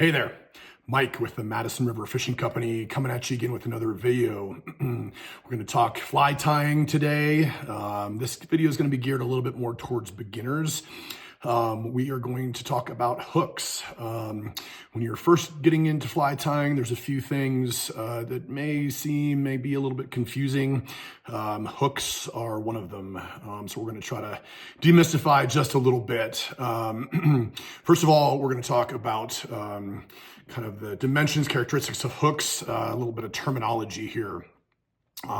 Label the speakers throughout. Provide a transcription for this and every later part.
Speaker 1: Hey there, Mike with the Madison River Fishing Company coming at you again with another video. We're going to talk fly tying today. This video is going to be geared a little bit more towards beginners. We are going to talk about hooks. When you're first getting into fly tying, there's a few things that may be a little bit confusing. Hooks are one of them. So we're going to try to demystify just a little bit. First of all, we're going to talk about kind of the dimensions, characteristics of hooks, a little bit of terminology here.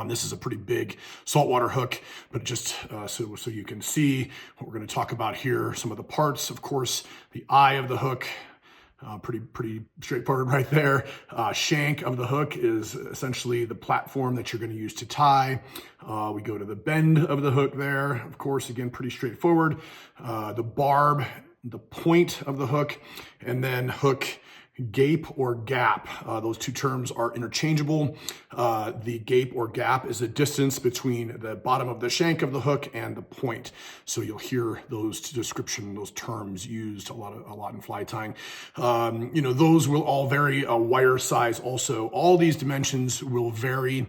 Speaker 1: This is a pretty big saltwater hook, but just so you can see what we're going to talk about here. Some of the parts, of course, the eye of the hook, pretty straightforward right there. Shank of the hook is essentially the platform that you're going to use to tie. We go to the bend of the hook there. Of course, again, pretty straightforward. The barb, the point of the hook, and then hook gape or gap. Those two terms are interchangeable. The gape or gap is the distance between the bottom of the shank of the hook and the point. So you'll hear those terms used a lot in fly tying. Those will all vary. Wire size also. All these dimensions will vary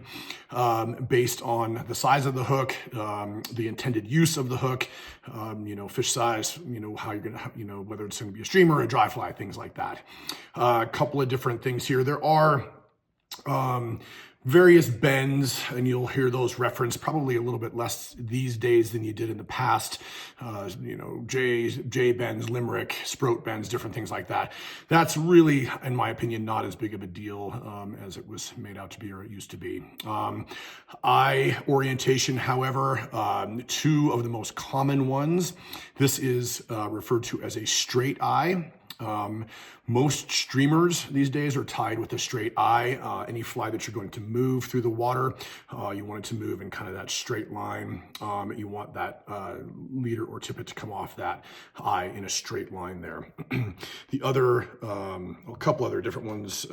Speaker 1: based on the size of the hook, the intended use of the hook, fish size, how you're gonna, whether it's gonna be a streamer or a dry fly, things like that. A couple of different things here. There are various bends, and you'll hear those referenced probably a little bit less these days than you did in the past. J bends, limerick, sproat bends, different things like that. That's really, in my opinion, not as big of a deal as it was made out to be or it used to be. Eye orientation, however, two of the most common ones. This is referred to as a straight eye. Most streamers these days are tied with a straight eye. Any fly that you're going to move through the water, you want it to move in kind of that straight line. You want that leader or tippet to come off that eye in a straight line there. The other, a couple other different ones.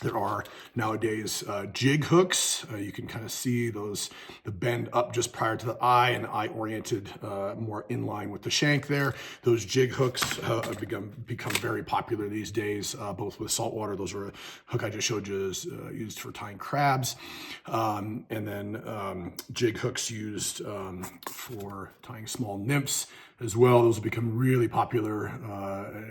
Speaker 1: There are nowadays jig hooks. You can kind of see the bend up just prior to the eye and the eye oriented more in line with the shank there. Those jig hooks have become very popular these days, both with saltwater. Those are a hook I just showed you is used for tying crabs. And then jig hooks used for tying small nymphs as well. Those have become really popular.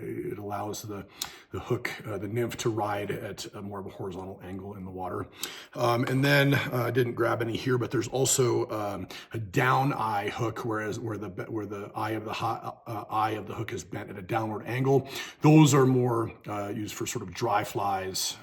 Speaker 1: It allows the hook, the nymph, to ride at more of a horizontal angle in the water. And then I didn't grab any here, but there's also a down eye hook, where the eye of the hook is bent at a downward angle. Those are more used for sort of dry flies.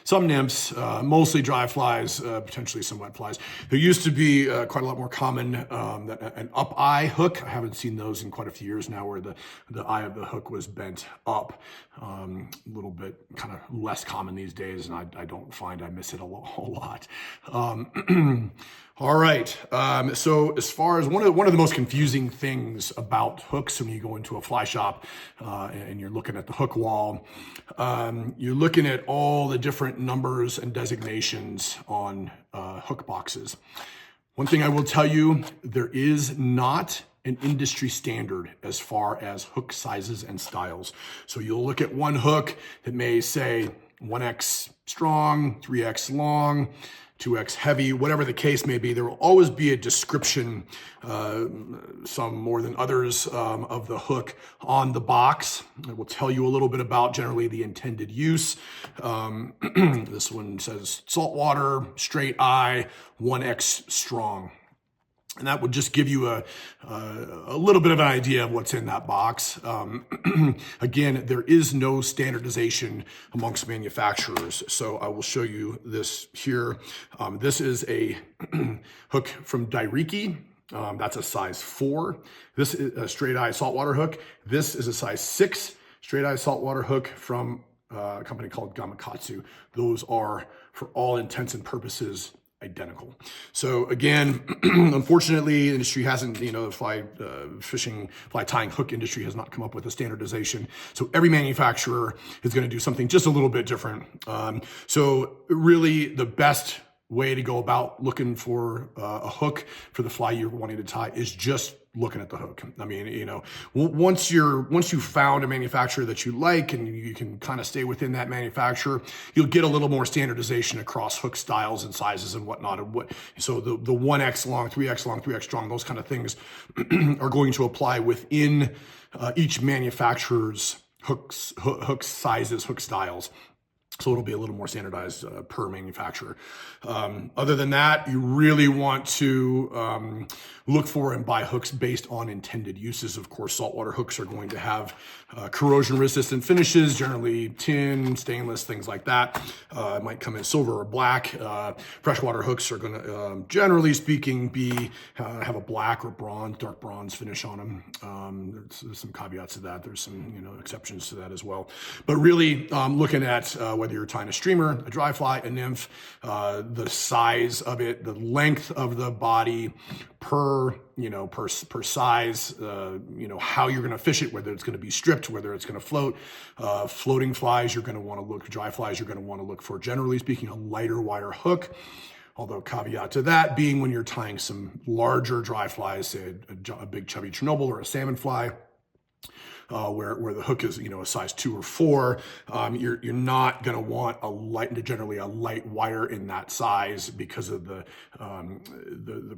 Speaker 1: Some nymphs, mostly dry flies, potentially some wet flies. There used to be quite a lot more common an up eye hook. I haven't seen those in quite a few years now, where the eye of the hook was bent up. A little bit kind of less common these days, and I don't find I miss it a whole lot. All right. So as far as one of the most confusing things about hooks when you go into a fly shop and you're looking at the hook wall, you're looking at all the different numbers and designations on hook boxes. One thing I will tell you, there is not an industry standard as far as hook sizes and styles. So you'll look at one hook that may say 1X strong, 3X long, 2X heavy, whatever the case may be. There will always be a description, some more than others, of the hook on the box. It will tell you a little bit about generally the intended use. This one says saltwater, straight eye, 1X strong. And that would just give you a little bit of an idea of what's in that box. Again, there is no standardization amongst manufacturers. So I will show you this here. This is a hook from Dairiki. That's a size 4. This is a straight eye saltwater hook. This is a size 6 straight eye saltwater hook from a company called Gamakatsu. Those are, for all intents and purposes, identical. So again, unfortunately, the industry hasn't, the fly tying hook industry has not come up with a standardization. So every manufacturer is going to do something just a little bit different. So really the best way to go about looking for a hook for the fly you're wanting to tie is just looking at the hook. I mean, you know, once you've found a manufacturer that you like and you can kind of stay within that manufacturer, you'll get a little more standardization across hook styles and sizes and whatnot. So the 1X long, 3X strong, those kind of things are going to apply within each manufacturer's hook sizes, hook styles. So it'll be a little more standardized per manufacturer. Other than that, you really want to look for and buy hooks based on intended uses. Of course, saltwater hooks are going to have corrosion resistant finishes, generally tin, stainless, things like that. It might come in silver or black. Freshwater hooks are going to, generally speaking, have a black or bronze, dark bronze finish on them. There's some caveats to that. There's some exceptions to that as well. But really looking at whether you're tying a streamer, a dry fly, a nymph, the size of it, the length of the body per size, how you're going to fish it, whether it's going to be stripped, whether it's going to float. Floating flies, you're going to want to look, dry flies, you're going to want to look for, generally speaking, a lighter wire hook. Although caveat to that being when you're tying some larger dry flies, say a big chubby Chernobyl or a salmon fly, where the hook is, a size 2 or 4, you're not going to want generally a light wire in that size because of the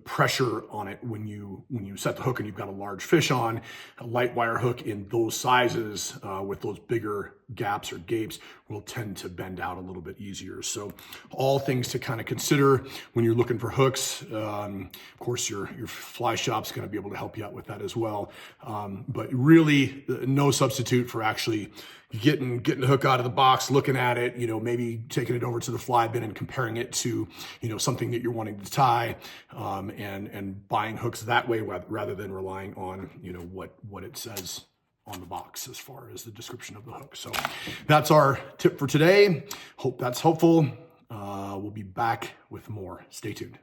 Speaker 1: pressure on it when you set the hook and you've got a large fish on. A light wire hook in those sizes with those bigger gaps or gapes will tend to bend out a little bit easier. So all things to kind of consider when you're looking for hooks. Of course, your fly shop's going to be able to help you out with that as well. But really no substitute for actually getting the hook out of the box, looking at it, maybe taking it over to the fly bin and comparing it to, something that you're wanting to tie, and buying hooks that way rather than relying on, what it says on the box as far as the description of the hook. So that's our tip for today. Hope that's helpful. We'll be back with more. Stay tuned.